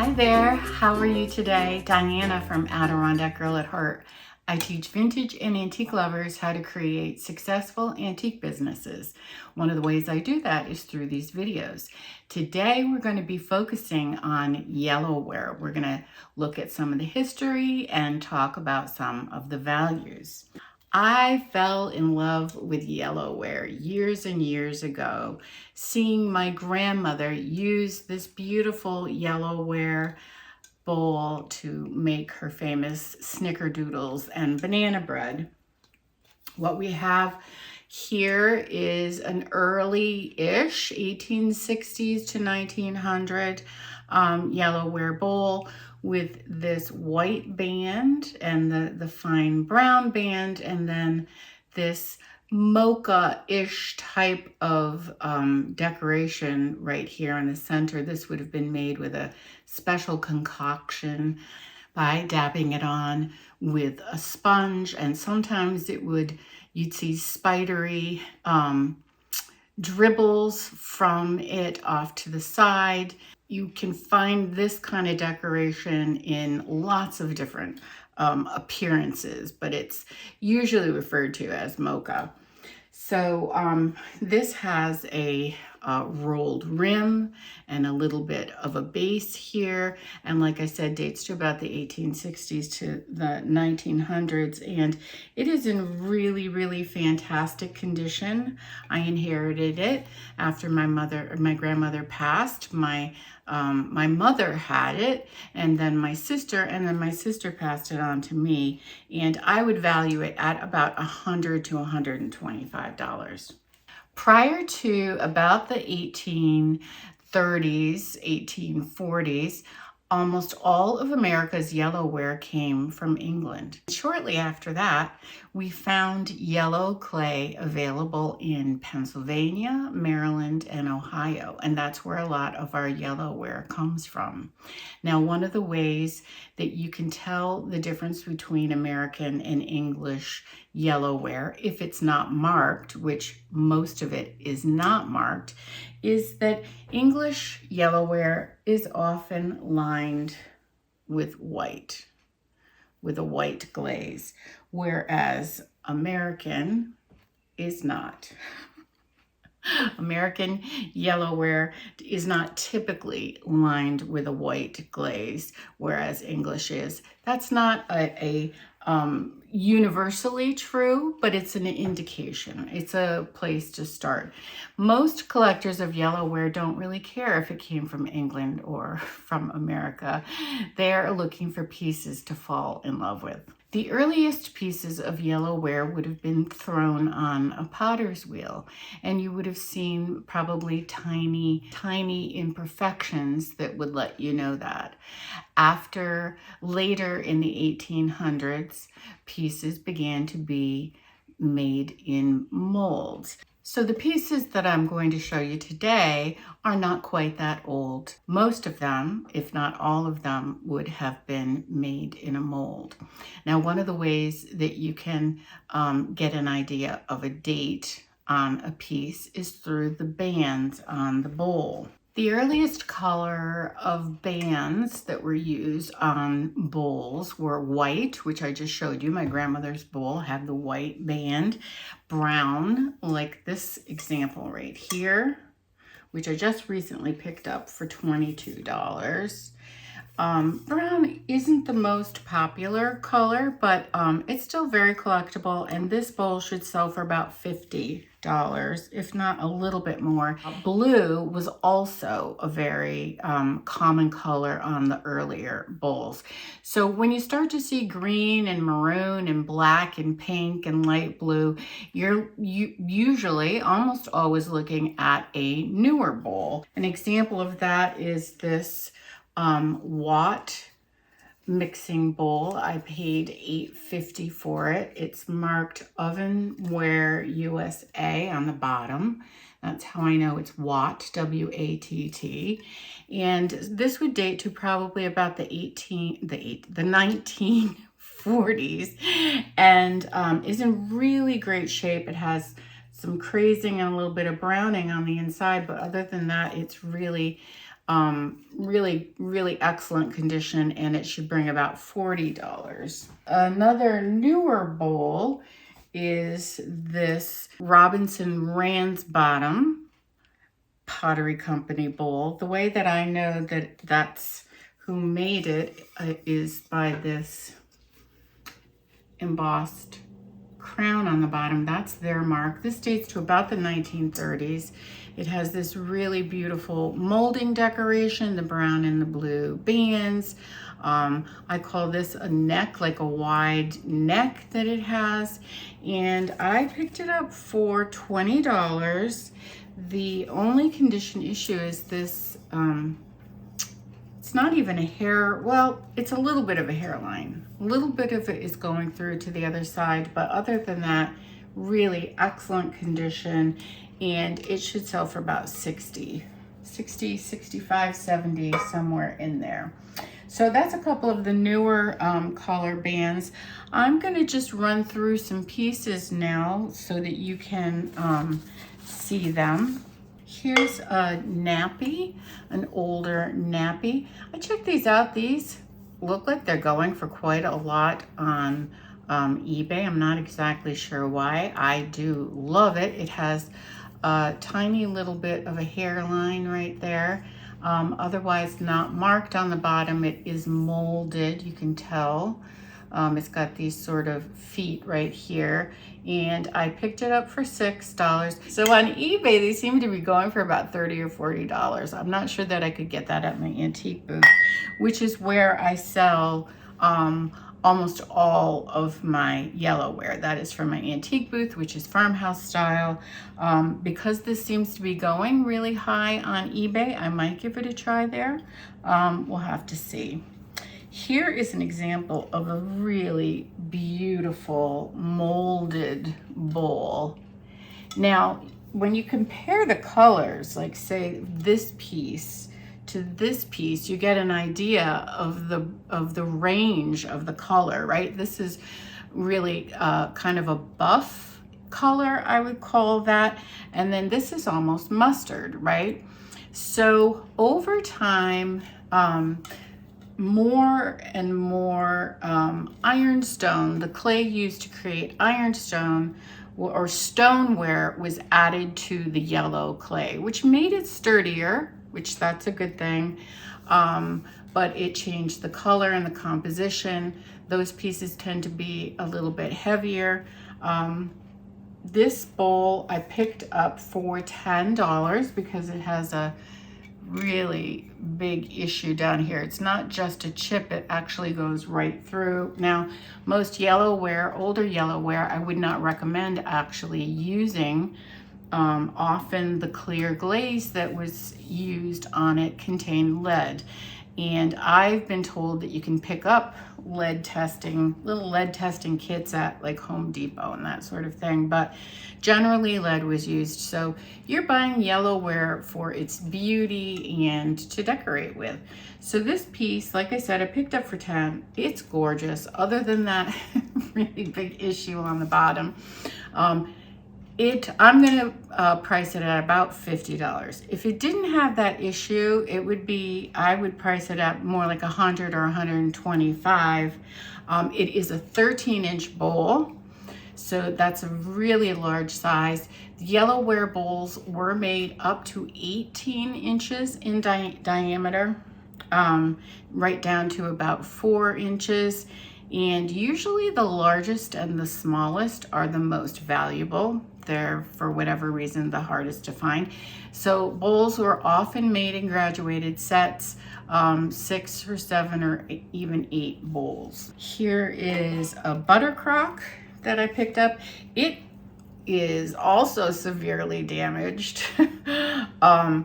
Hi there, how are you today? Diana from Adirondack Girl at Heart. I teach vintage and antique lovers how to create successful antique businesses. One of the ways I do that is through these videos. Today we're going to be focusing on Yellowware. We're going to look at some of the history and talk about some of the values. I fell in love with Yellowware years and years ago, seeing my grandmother use this beautiful Yellowware bowl to make her famous snickerdoodles and banana bread. What we have here is an early-ish 1860s to 1900 Yellowware bowl with this white band and the fine brown band, and then this mocha-ish type of decoration right here in the center. This would have been made with a special concoction by dabbing it on with a sponge, and sometimes you'd see spidery dribbles from it off to the side. You can find this kind of decoration in lots of different appearances, but it's usually referred to as mocha. So this has a rolled rim and a little bit of a base here, and like I said, dates to about the 1860s to the 1900s, and it is in really fantastic condition. I inherited it after my grandmother passed. My mother had it, and then my sister passed it on to me, and I would value it at about $100 to $125. Prior to about the 1830s, 1840s, almost all of America's Yellowware came from England. Shortly after that, we found yellow clay available in Pennsylvania, Maryland, and Ohio, and that's where a lot of our Yellowware comes from. Now, one of the ways that you can tell the difference between American and English Yellowware, if it's not marked, which most of it is not marked, is that English Yellowware is often lined with white, with a white glaze, whereas American is not. American Yellowware is not typically lined with a white glaze, whereas English is. That's not a universally true, but it's an indication. It's a place to start. Most collectors of Yellowware don't really care if it came from England or from America. They're looking for pieces to fall in love with. The earliest pieces of Yellowware would have been thrown on a potter's wheel, and you would have seen probably tiny imperfections that would let you know that. Later in the 1800s, pieces began to be made in molds. So the pieces that I'm going to show you today are not quite that old. Most of them, if not all of them, would have been made in a mold. Now, one of the ways that you can get an idea of a date on a piece is through the bands on the bowl. The earliest color of bands that were used on bowls were white, which I just showed you. My grandmother's bowl had the white band, brown, like this example right here, which I just recently picked up for $22. Brown isn't the most popular color, but it's still very collectible, and this bowl should sell for about $50, if not a little bit more. Blue was also a very common color on the earlier bowls. So when you start to see green and maroon and black and pink and light blue, you're usually almost always looking at a newer bowl. An example of that is this Watt mixing bowl. I paid $8.50 for it. It's marked Ovenware USA on the bottom. That's how I know it's Watt, W-A-T-T. And this would date to probably about the 1940s, and is in really great shape. It has some crazing and a little bit of browning on the inside, but other than that, it's really Really, really excellent condition, and it should bring about $40. Another newer bowl is this Robinson Ransbottom Pottery Company bowl. The way that I know that that's who made it is by this embossed crown on the bottom. That's their mark. This dates to about the 1930s. It has this really beautiful molding decoration, the brown and the blue bands. I call this a neck, like a wide neck that it has. And I picked it up for $20. The only condition issue is this, it's not even a hair, well, it's a little bit of a hairline. A little bit of it is going through to the other side, but other than that, really excellent condition, and it should sell for about 60, 65, 70, somewhere in there. So that's a couple of the newer collar bands. I'm gonna just run through some pieces now so that you can see them. Here's a Nappy, an older Nappy. I checked these out. These look like they're going for quite a lot on eBay. I'm not exactly sure why. I do love it. It has a tiny little bit of a hairline right there. Otherwise not marked on the bottom. It is molded, you can tell. It's got these sort of feet right here, and I picked it up for $6. So on eBay, they seem to be going for about $30 or $40. I'm not sure that I could get that at my antique booth, which is where I sell almost all of my Yellowware. That is from my antique booth, which is farmhouse style. Because this seems to be going really high on eBay, I might give it a try there. We'll have to see. Here is an example of a really beautiful molded bowl. Now, when you compare the colors, like say this piece to this piece, you get an idea of the range of the color, right? This is really kind of a buff color, I would call that. And then this is almost mustard, right? So over time, more and more ironstone, the clay used to create ironstone or stoneware, was added to the yellow clay, which made it sturdier, which that's a good thing, but it changed the color and the composition. Those pieces tend to be a little bit heavier. This bowl I picked up for $10 because it has a really big issue down here. It's not just a chip, it actually goes right through. Now, most Yellowware, older Yellowware, I would not recommend actually using. Often the clear glaze that was used on it contained lead. And I've been told that you can pick up lead testing, little lead testing kits at like Home Depot and that sort of thing, but generally lead was used. So you're buying Yellowware for its beauty and to decorate with. So this piece, like I said, I picked up for $10. It's gorgeous. Other than that really big issue on the bottom, I'm gonna price it at about $50. If it didn't have that issue, it would be, I would price it at more like $100 or $125. It is a 13-inch bowl, so that's a really large size. The Yellowware bowls were made up to 18 inches in diameter, right down to about 4 inches. And usually the largest and the smallest are the most valuable. They're, for whatever reason, the hardest to find. So bowls were often made in graduated sets, 6 or 7 or even 8 bowls. Here is a butter crock that I picked up. It is also severely damaged, but I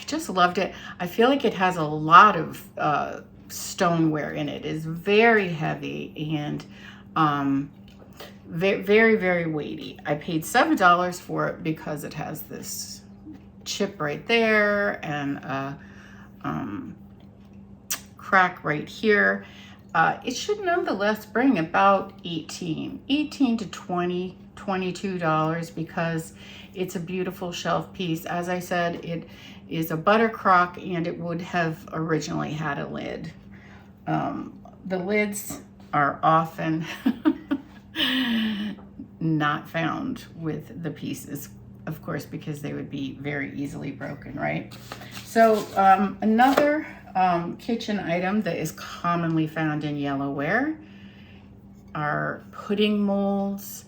just loved it. I feel like it has a lot of stoneware in it. It's very heavy and very, very weighty. I paid $7 for it because it has this chip right there and a crack right here. It should nonetheless bring about $18 to $22 because it's a beautiful shelf piece. As I said, is a butter crock, and it would have originally had a lid. The lids are often not found with the pieces, of course, because they would be very easily broken, right? So another kitchen item that is commonly found in Yellowware are pudding molds.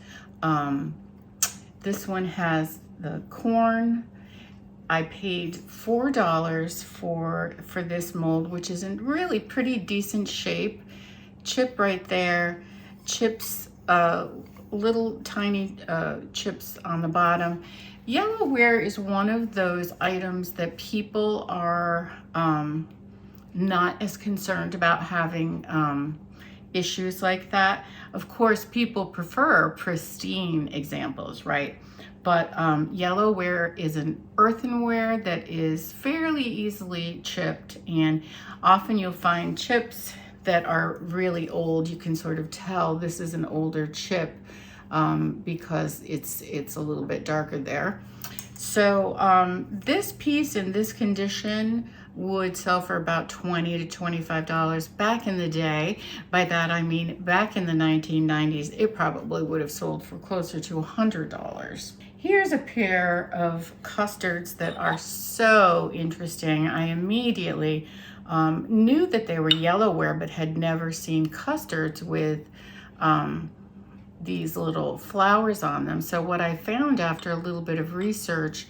This one has the corn. I paid $4 for this mold, which is in really pretty decent shape. Chip right there, chips, little tiny chips on the bottom. Yellowware is one of those items that people are not as concerned about having issues like that. Of course, people prefer pristine examples, right? But Yellowware is an earthenware that is fairly easily chipped, and often you'll find chips that are really old. You can sort of tell this is an older chip because it's a little bit darker there. So this piece in this condition would sell for about $20 to $25 back in the day. By that I mean back in the 1990s, it probably would have sold for closer to $100. Here's a pair of custards that are so interesting. I immediately knew that they were Yellowware, but had never seen custards with these little flowers on them. So what I found after a little bit of research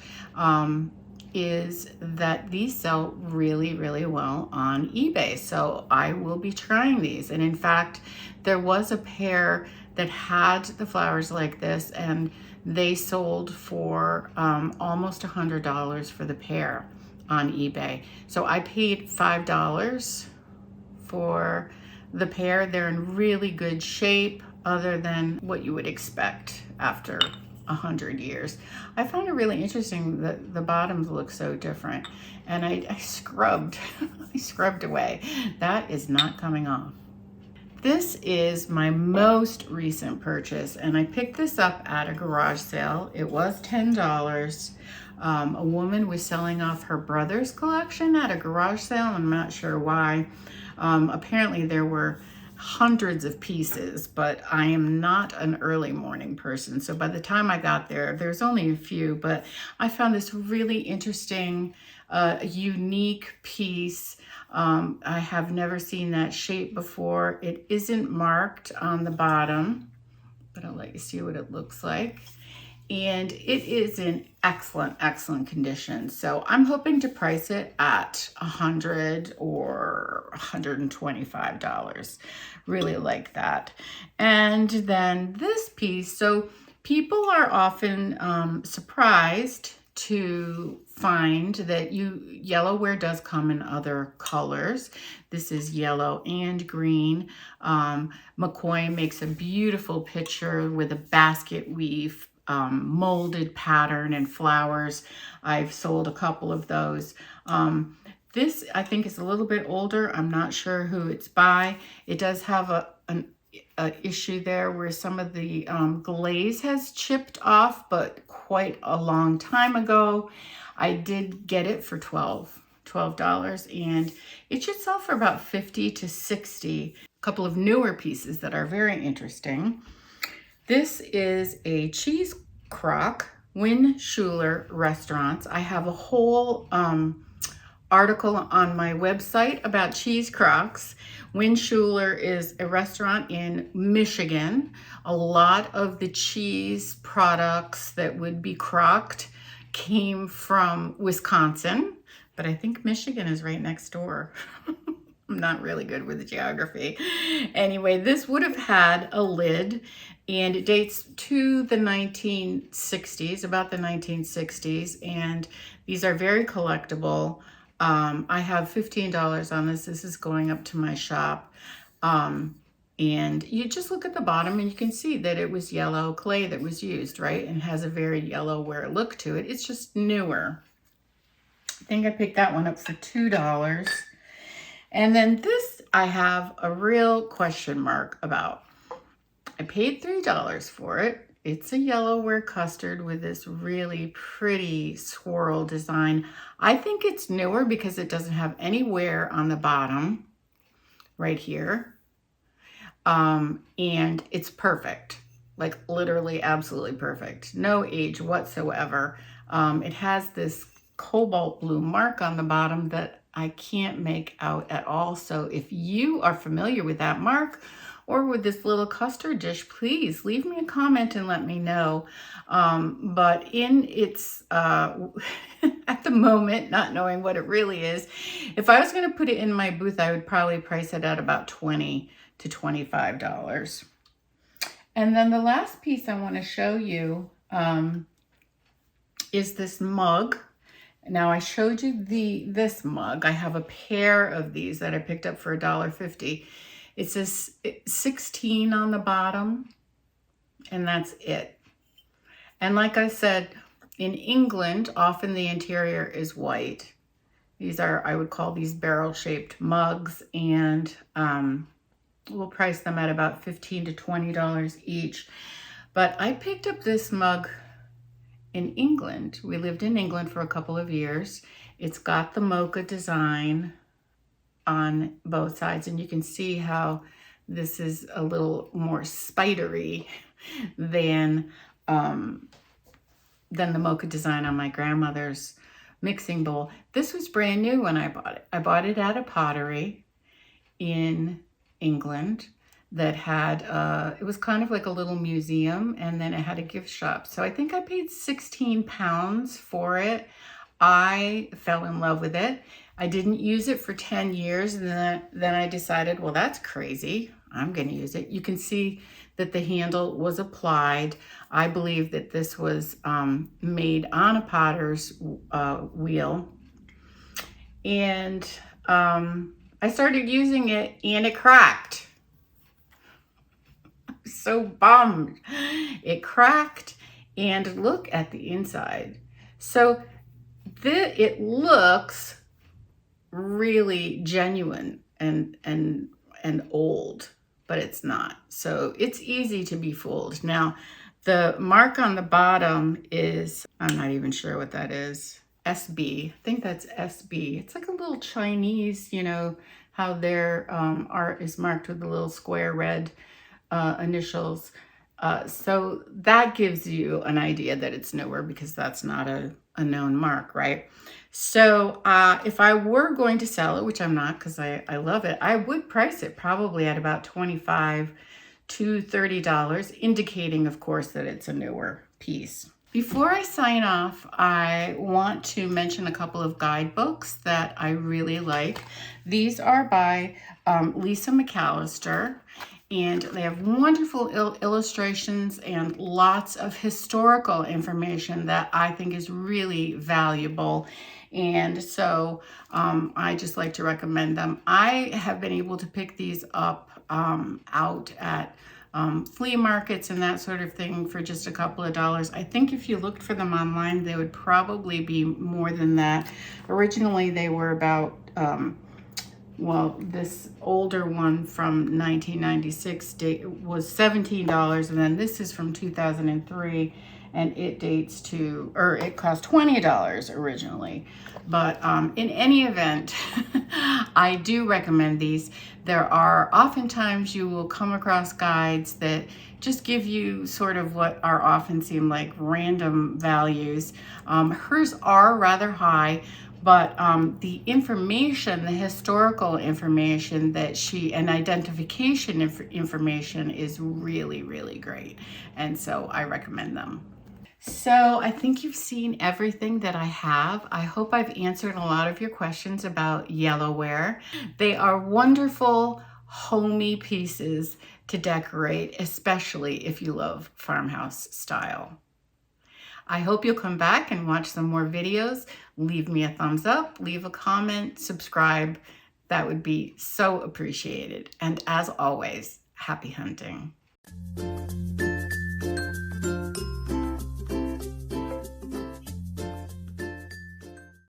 is that these sell really, really well on eBay. So I will be trying these. And in fact, there was a pair that had the flowers like this, and they sold for almost $100 for the pair on eBay. So I paid $5 for the pair. They're in really good shape, other than what you would expect after 100 years. I found it really interesting that the bottoms look so different, and I scrubbed, I scrubbed away. That is not coming off. This is my most recent purchase, and I picked this up at a garage sale. It was $10. A woman was selling off her brother's collection at a garage sale. I'm not sure why. Apparently there were hundreds of pieces, but I am not an early morning person. So by the time I got there, there's only a few, but I found this really interesting, unique piece. I have never seen that shape before. It isn't marked on the bottom, but I'll let you see what it looks like. And it is in excellent, excellent condition. So I'm hoping to price it at $100 or $125. Really like that. And then this piece, so people are often surprised to find that Yellowware does come in other colors. This is yellow and green. McCoy makes a beautiful picture with a basket weave molded pattern and flowers. I've sold a couple of those. This I think is a little bit older. I'm not sure who it's by. It does have an issue there where some of the glaze has chipped off, but quite a long time ago. I did get it for $12, and it should sell for about $50 to $60. A couple of newer pieces that are very interesting. This is a cheese crock, Win Schuler Restaurants. I have a whole article on my website about cheese crocks. Win Schuler is a restaurant in Michigan. A lot of the cheese products that would be crocked came from Wisconsin, but I think Michigan is right next door. I'm not really good with the geography. Anyway, this would have had a lid, and it dates to the 1960s, about the 1960s, and these are very collectible. I have $15 on this. This is going up to my shop. And you just look at the bottom and you can see that it was yellow clay that was used, right? And has a very Yellowware look to it. It's just newer. I think I picked that one up for $2. And then this I have a real question mark about. I paid $3 for it. It's a Yellowware custard with this really pretty swirl design. I think it's newer because it doesn't have any wear on the bottom right here. And it's perfect, like literally absolutely perfect. No age whatsoever. It has this cobalt blue mark on the bottom that I can't make out at all. So if you are familiar with that mark or with this little custard dish, please leave me a comment and let me know. But in its, at the moment, not knowing what it really is, if I was going to put it in my booth, I would probably price it at about $20 to $25. And then the last piece I want to show you is this mug. Now I showed you this mug. I have a pair of these that I picked up for $1.50. It says 16 on the bottom, and that's it. And like I said, in England, often the interior is white. These are, I would call these barrel-shaped mugs, and we'll price them at about $15 to $20 each. But I picked up this mug in England. We lived in England for a couple of years. It's got the mocha design on both sides, and you can see how this is a little more spidery than the mocha design on my grandmother's mixing bowl. This was brand new when I bought it. I bought it at a pottery in England that had, it was kind of like a little museum, and then it had a gift shop. So I think I paid 16 pounds for it. I fell in love with it. I didn't use it for 10 years, and then I decided, well, that's crazy. I'm going to use it. You can see that the handle was applied. I believe that this was made on a potter's wheel. And I started using it, and it cracked. So bummed. It cracked, and look at the inside. So it looks really genuine and old, but it's not. So it's easy to be fooled. Now, the mark on the bottom is, I'm not even sure what that is. SB. I think that's SB. It's like a little Chinese, you know, how their art is marked with the little square red initials. So that gives you an idea that it's newer, because that's not a known mark, right? So if I were going to sell it, which I'm not because I love it, I would price it probably at about $25 to $30, indicating, of course, that it's a newer piece. Before I sign off, I want to mention a couple of guidebooks that I really like. These are by Lisa McAllister, and they have wonderful illustrations and lots of historical information that I think is really valuable. And so I just like to recommend them. I have been able to pick these up out at flea markets and that sort of thing for just a couple of dollars. I think if you looked for them online, they would probably be more than that. Originally, they were about, well, this older one from 1996 was $17, and then this is from 2003, and it dates to, or it cost $20 originally. But in any event, I do recommend these. There are oftentimes you will come across guides that just give you sort of what are often seem like random values. Hers are rather high, but the information, the historical information that and identification information is really, really great. And so I recommend them. So I think you've seen everything that I have. I hope I've answered a lot of your questions about Yellowware. They are wonderful, homey pieces to decorate, especially if you love farmhouse style. I hope you'll come back and watch some more videos. Leave me a thumbs up, leave a comment, subscribe. That would be so appreciated. And as always, happy hunting.